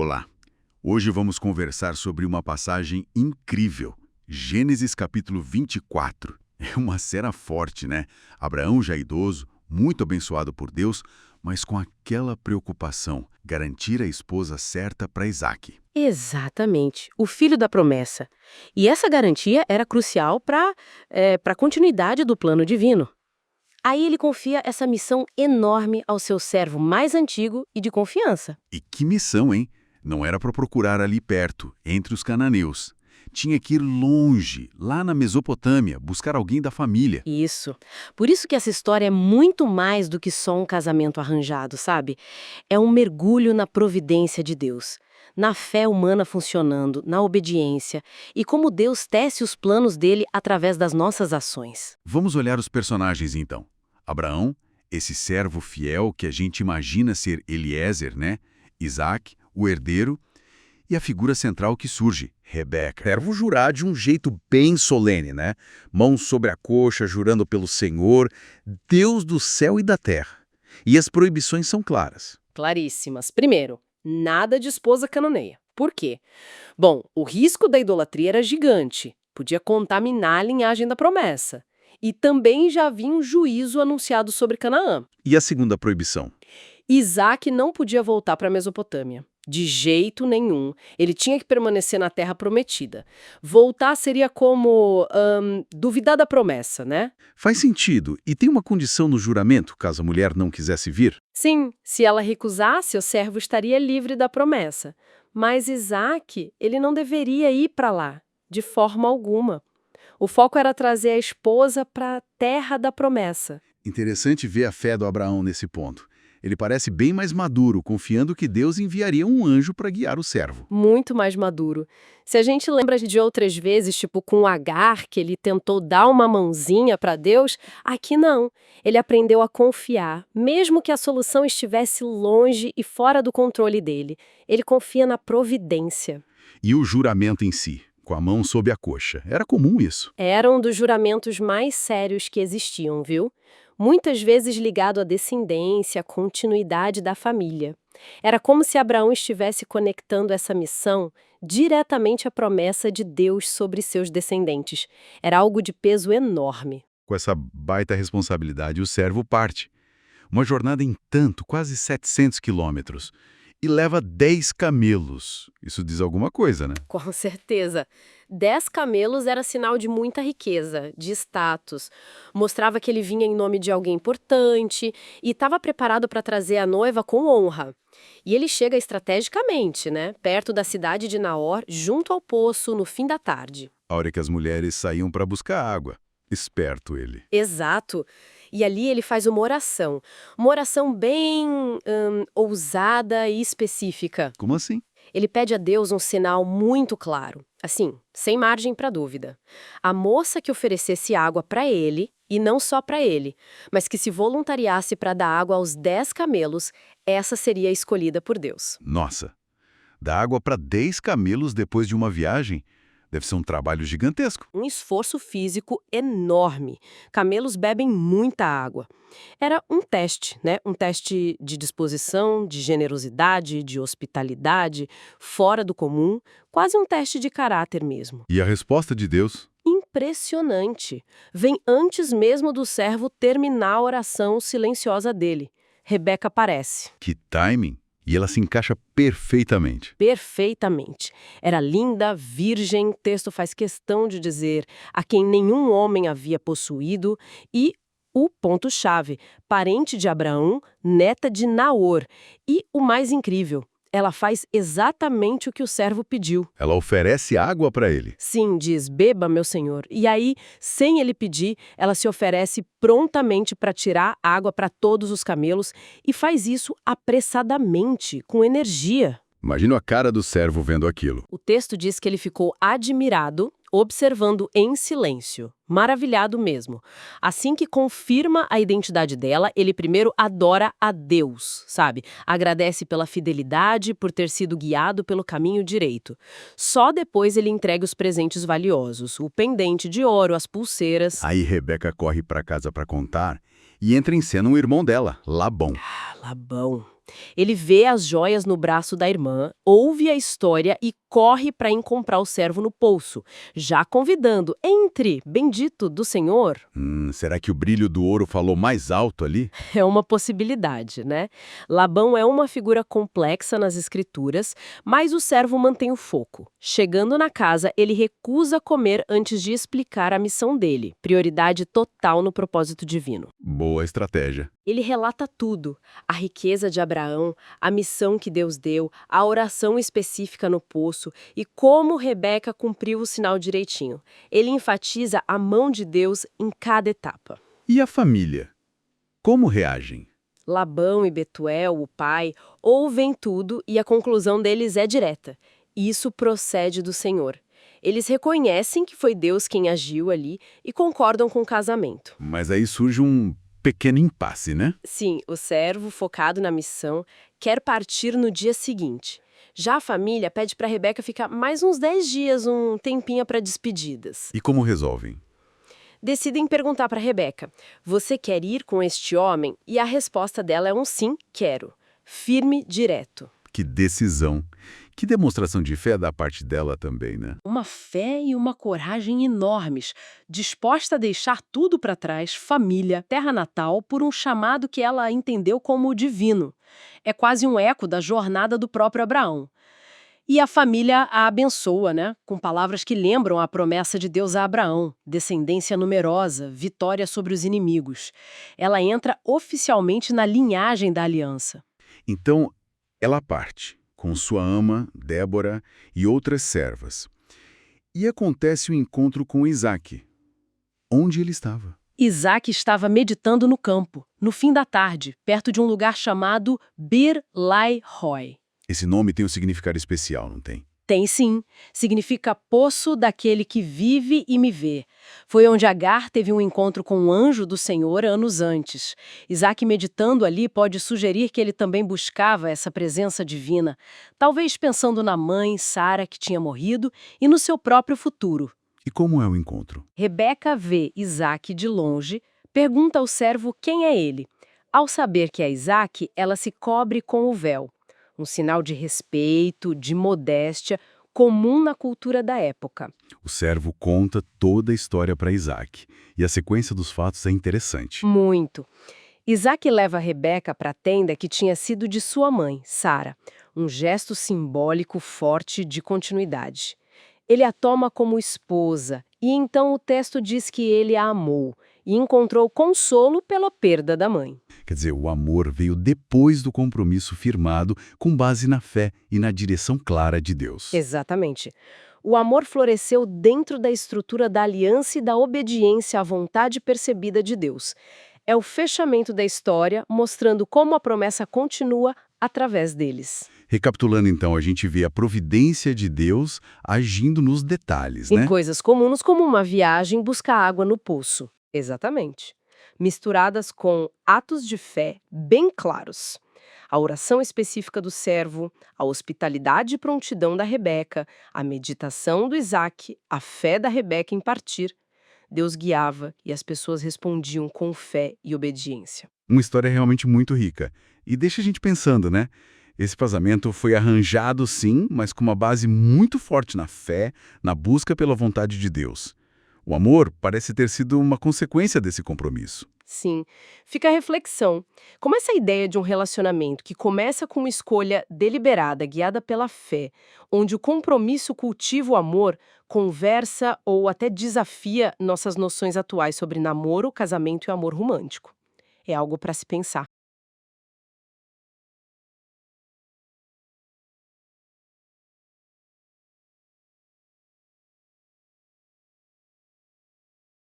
Olá! Hoje vamos conversar sobre uma passagem incrível. Gênesis capítulo 24. É uma cena forte, né? Abraão já idoso, muito abençoado por Deus, mas com aquela preocupação, garantir a esposa certa para Isaque. Exatamente, o filho da promessa. E essa garantia era crucial para a continuidade do plano divino. Aí ele confia essa missão enorme ao seu servo mais antigo e de confiança. E que missão, hein? Não era para procurar ali perto, entre os cananeus. Tinha que ir longe, lá na Mesopotâmia, buscar alguém da família. Isso. Por isso que essa história é muito mais do que só um casamento arranjado, sabe? É um mergulho na providência de Deus, na fé humana funcionando, na obediência e como Deus tece os planos dele através das nossas ações. Vamos olhar os personagens então. Abraão, esse servo fiel que a gente imagina ser Eliezer, né? Isaque, o herdeiro, e a figura central que surge, Rebeca. Servo jurar de um jeito bem solene, né? Mãos sobre a coxa, jurando pelo Senhor, Deus do céu e da terra. E as proibições são claras. Claríssimas. Primeiro, nada de esposa cananeia. Por quê? Bom, o risco da idolatria era gigante. Podia contaminar a linhagem da promessa. E também já havia um juízo anunciado sobre Canaã. E a segunda proibição? Isaque não podia voltar para a Mesopotâmia. De jeito nenhum. Ele tinha que permanecer na terra prometida. Voltar seria como duvidar da promessa, né? Faz sentido. E tem uma condição no juramento, caso a mulher não quisesse vir? Sim, se ela recusasse, o servo estaria livre da promessa. Mas Isaque, ele não deveria ir para lá, de forma alguma. O foco era trazer a esposa para a terra da promessa. Interessante ver a fé do Abraão nesse ponto. Ele parece bem mais maduro, confiando que Deus enviaria um anjo para guiar o servo. Muito mais maduro. Se a gente lembra de outras vezes, tipo com Agar, que ele tentou dar uma mãozinha para Deus, aqui não. Ele aprendeu a confiar, mesmo que a solução estivesse longe e fora do controle dele. Ele confia na providência. E o juramento em si, com a mão sob a coxa. Era comum isso. Era um dos juramentos mais sérios que existiam, viu? Muitas vezes ligado à descendência, à continuidade da família. Era como se Abraão estivesse conectando essa missão diretamente à promessa de Deus sobre seus descendentes. Era algo de peso enorme. Com essa baita responsabilidade, o servo parte. Uma jornada em tanto, quase 700 quilômetros. E leva 10 camelos. Isso diz alguma coisa, né? Com certeza. 10 camelos era sinal de muita riqueza, de status. Mostrava que ele vinha em nome de alguém importante e estava preparado para trazer a noiva com honra. E ele chega estrategicamente, né? Perto da cidade de Naor, junto ao poço, no fim da tarde. A hora que as mulheres saíam para buscar água. Esperto ele. Exato. E ali ele faz uma oração bem ousada e específica. Como assim? Ele pede a Deus um sinal muito claro, assim, sem margem para dúvida. A moça que oferecesse água para ele, e não só para ele, mas que se voluntariasse para dar água aos 10 camelos, essa seria escolhida por Deus. Nossa, dar água para 10 camelos depois de uma viagem deve ser um trabalho gigantesco. Um esforço físico enorme. Camelos bebem muita água. Era um teste, né? Um teste de disposição, de generosidade, de hospitalidade, fora do comum, quase um teste de caráter mesmo. E a resposta de Deus? Impressionante. Vem antes mesmo do servo terminar a oração silenciosa dele. Rebeca aparece. Que timing! E ela se encaixa perfeitamente. Perfeitamente. Era linda, virgem, o texto faz questão de dizer, a quem nenhum homem havia possuído, e o ponto-chave, parente de Abraão, neta de Naor. E o mais incrível, ela faz exatamente o que o servo pediu. Ela oferece água para ele. Sim, diz, beba, meu senhor. E aí, sem ele pedir, ela se oferece prontamente para tirar água para todos os camelos e faz isso apressadamente, com energia. Imagina a cara do servo vendo aquilo. O texto diz que ele ficou admirado, observando em silêncio. Maravilhado mesmo. Assim que confirma a identidade dela, ele primeiro adora a Deus, sabe? Agradece pela fidelidade, por ter sido guiado pelo caminho direito. Só depois ele entrega os presentes valiosos, o pendente de ouro, as pulseiras. Aí Rebeca corre para casa para contar e entra em cena um irmão dela, Labão. Labão. Ele vê as joias no braço da irmã, ouve a história e corre para encontrar o servo no poço, já convidando: entre, bendito do Senhor. Será que o brilho do ouro falou mais alto ali? É uma possibilidade, né? Labão é uma figura complexa nas escrituras, mas o servo mantém o foco. Chegando na casa, ele recusa comer antes de explicar a missão dele, prioridade total no propósito divino. Boa estratégia. Ele relata tudo: a riqueza de Abraão, a missão que Deus deu, a oração específica no poço e como Rebeca cumpriu o sinal direitinho. Ele enfatiza a mão de Deus em cada etapa. E a família? Como reagem? Labão e Betuel, o pai, ouvem tudo e a conclusão deles é direta: isso procede do Senhor. Eles reconhecem que foi Deus quem agiu ali e concordam com o casamento. Mas aí surge um pequeno impasse, né? Sim, o servo, focado na missão, quer partir no dia seguinte. Já a família pede para Rebeca ficar mais uns 10 dias, um tempinho para despedidas. E como resolvem? Decidem perguntar para Rebeca: você quer ir com este homem? E a resposta dela é um sim, quero. Firme, direto. Que decisão. Que demonstração de fé da parte dela também, né? Uma fé e uma coragem enormes, disposta a deixar tudo para trás, família, terra natal, por um chamado que ela entendeu como divino. É quase um eco da jornada do próprio Abraão. E a família a abençoa, né? Com palavras que lembram a promessa de Deus a Abraão: descendência numerosa, vitória sobre os inimigos. Ela entra oficialmente na linhagem da aliança. Então, ela parte, com sua ama, Débora, e outras servas. E acontece o encontro com Isaque. Onde ele estava? Isaac estava meditando no campo, no fim da tarde, perto de um lugar chamado Bir-Lai-Roi. Esse nome tem um significado especial, não tem? Tem sim. Significa poço daquele que vive e me vê. Foi onde Agar teve um encontro com um anjo do Senhor anos antes. Isaac meditando ali pode sugerir que ele também buscava essa presença divina, talvez pensando na mãe, Sara, que tinha morrido, e no seu próprio futuro. E como é o encontro? Rebeca vê Isaac de longe, pergunta ao servo quem é ele. Ao saber que é Isaac, ela se cobre com o véu. Um sinal de respeito, de modéstia, comum na cultura da época. O servo conta toda a história para Isaque, e a sequência dos fatos é interessante. Muito. Isaac leva Rebeca para a tenda que tinha sido de sua mãe, Sara, um gesto simbólico forte de continuidade. Ele a toma como esposa, e então o texto diz que ele a amou e encontrou consolo pela perda da mãe. Quer dizer, o amor veio depois do compromisso firmado com base na fé e na direção clara de Deus. Exatamente. O amor floresceu dentro da estrutura da aliança e da obediência à vontade percebida de Deus. É o fechamento da história, mostrando como a promessa continua através deles. Recapitulando então, a gente vê a providência de Deus agindo nos detalhes, né? Em coisas comuns como uma viagem buscar água no poço. Exatamente. Misturadas com atos de fé bem claros. A oração específica do servo, a hospitalidade e prontidão da Rebeca, a meditação do Isaac, a fé da Rebeca em partir. Deus guiava e as pessoas respondiam com fé e obediência. Uma história realmente muito rica. E deixa a gente pensando, né? Esse casamento foi arranjado sim, mas com uma base muito forte na fé, na busca pela vontade de Deus. O amor parece ter sido uma consequência desse compromisso. Sim. Fica a reflexão. Como essa ideia de um relacionamento que começa com uma escolha deliberada, guiada pela fé, onde o compromisso cultiva o amor, conversa ou até desafia nossas noções atuais sobre namoro, casamento e amor romântico. É algo para se pensar.